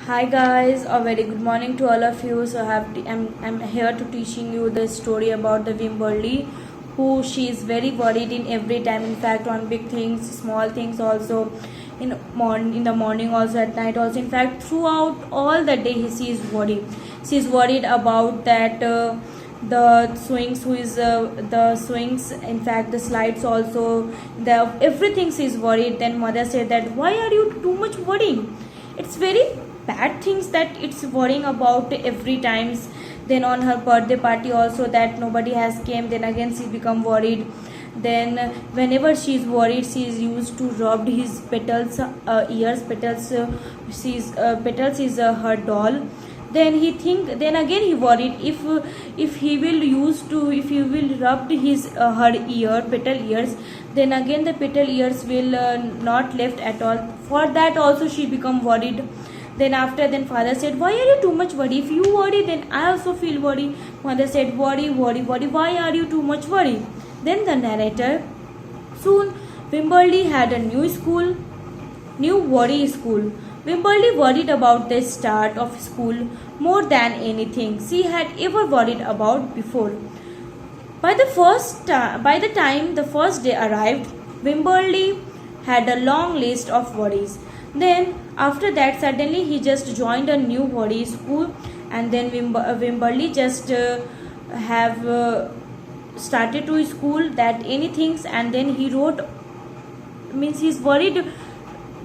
Hi guys, a very good morning to all of you. I'm here to teaching you the story about the Wimberly, who she is very worried in every time. In fact, on big things, small things also, in the morning also, at night also. In fact, throughout all the day, she is worried. She is worried about that. The swings the swings, in fact the slides also, the everything she is worried. Then mother said that why are you too much worrying? It's very bad things that it's worrying about every times. Then on her birthday party also, that nobody has came, then again she become worried. Then whenever she is worried, she is used to rub his petals, ears petals. Petals is her doll. Then he think, then again he worried, if he will if he will rub his her petal ears, then again the petal ears will not left at all. For that also she become worried. Then father said, why are you too much worried? If you worry, then I also feel worry. Mother said, worry, why are you too much worried? Then the narrator, soon Wimberly had a new worry school. Wimberly worried about the start of school more than anything she had ever worried about before. By the time the first day arrived, Wimberly had a long list of worries. Then after that, suddenly he just joined a new worry school, and then Wimberly just have started to school that anything, and then he wrote, means he's worried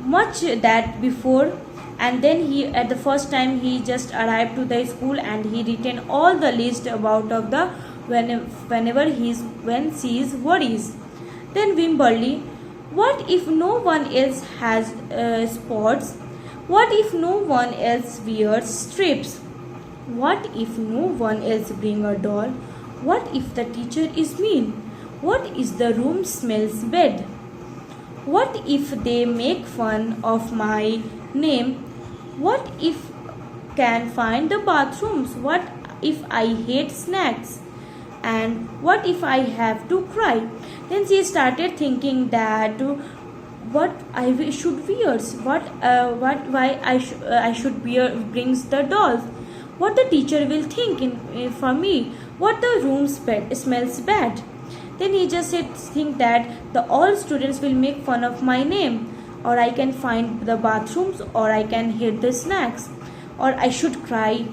much that before. And then he, at the first time, he just arrived to the school and he written all the list about of the whenever when she is worries. Then Wimberly, what if no one else has spots? What if no one else wears strips? What if no one else bring a doll? What if the teacher is mean? What if the room smells bad? What if they make fun of my name? What if can find the bathrooms? What if I hate snacks? And what if I have to cry? Then she started thinking that what I should wear, why I should wear brings the dolls, what the teacher will think for me, what the room smells bad. Then he just said, think that all students will make fun of my name, or I can find the bathrooms, or I can hit the snacks, or I should cry.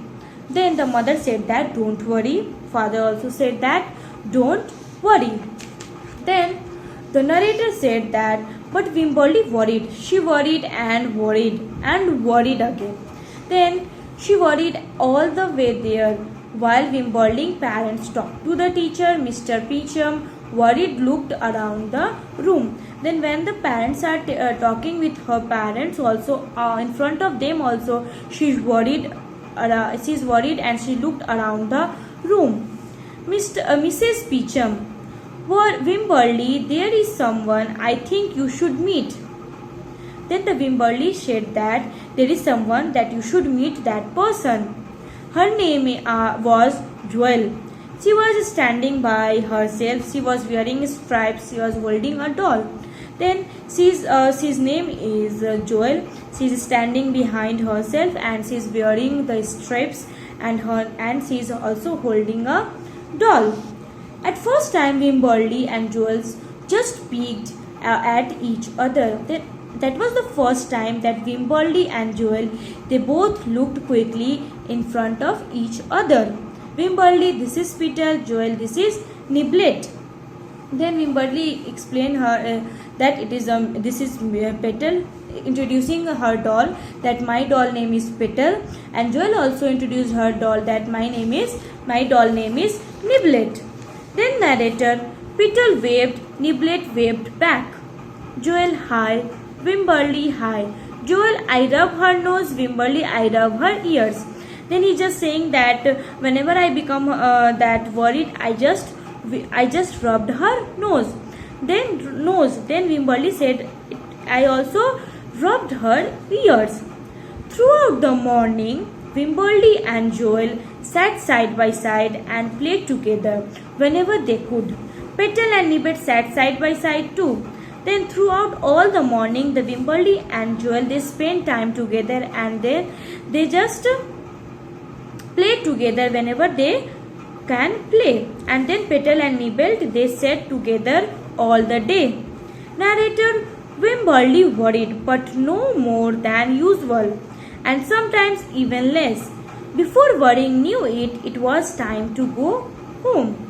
Then the mother said that don't worry. Father also said that don't worry. Then the narrator said that but Wimberly worried. She worried and worried and worried again. Then she worried all the way there. While Wimberly parents talked to the teacher, Mr. Peachum worried looked around the room. Then when the parents are talking with her parents also, in front of them also, she's worried and she looked around the room. Mrs. Peachum, Wimberly, there is someone I think you should meet. Then the Wimberly said that there is someone that you should meet that person. Her name was Joel. She was standing by herself. She was wearing stripes. She was holding a doll. Then she's name is Joel. She is standing behind herself and she is wearing the stripes, and she is also holding a doll. At first time, Wimberly and Joel just peeked at each other. That was the first time that Wimberly and Joel, they both looked quickly in front of each other. Wimberly, this is Petal. Joel, this is Niblet. Then Wimberly explained her that it is this is Petal, introducing her doll that my doll name is Petal, and Joel also introduced her doll that my doll name is Niblet. Then narrator, Petal waved, Niblet waved back. Joel, hi. Wimberly, hi. Joel, I rub her nose. Wimberly, I rub her ears. Then he just saying that whenever I become that worried, I just rubbed her nose. Then Wimberly said, I also rubbed her ears. Throughout the morning, Wimberly and Joel sat side by side and played together whenever they could. Petal and Niblet sat side by side too. Then throughout all the morning, the Wimberly and Joel, they spend time together, and they just play together whenever they can play. And then Petal and Nibelt, they sat together all the day. Narrator: Wimberly worried, but no more than usual, and sometimes even less. Before worrying knew it, it was time to go home.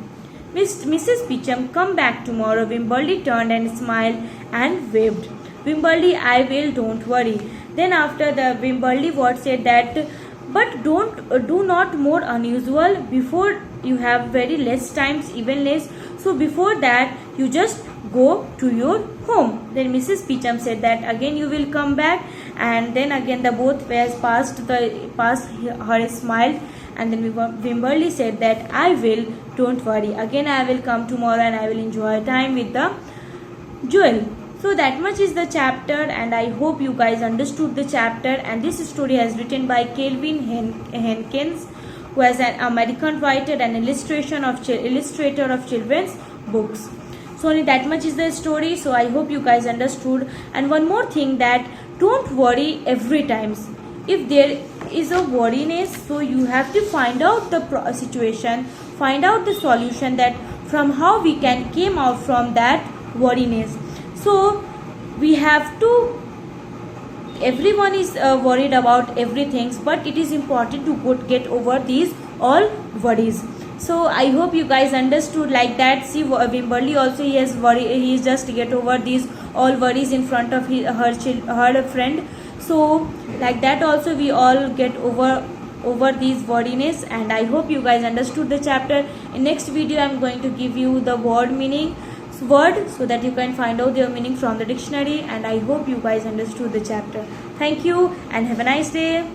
Mrs. Peachum, come back tomorrow. Wimberly turned and smiled and waved. Wimberly, I will, don't worry. Then after the Wimberly what said that, but do not more unusual. Before you have very less times, even less. So before that, you just go to your home. Then Mrs. Peachum said that again you will come back, and then again the both was past her smile, and then Wimberly said that I will, don't worry. Again I will come tomorrow and I will enjoy time with the Joel. So that much is the chapter, and I hope you guys understood the chapter. And this story is written by Kelvin Henkins, who is an American writer and illustrator of children's books. So only that much is the story. So I hope you guys understood. And one more thing, that don't worry every time. If there is a worriness, so you have to find out the situation, find out the solution, that from how we can came out from that worriness. So we have to, everyone is worried about everything, but it is important to get over these all worries. So I hope you guys understood like that. See, Wimberly also, he has worry, he is just get over these all worries in front of her friend. So like that also we all get over these worriness. And I hope you guys understood the chapter. In next video I am going to give you the word so that you can find out their meaning from the dictionary. And I hope you guys understood the chapter. Thank you and have a nice day.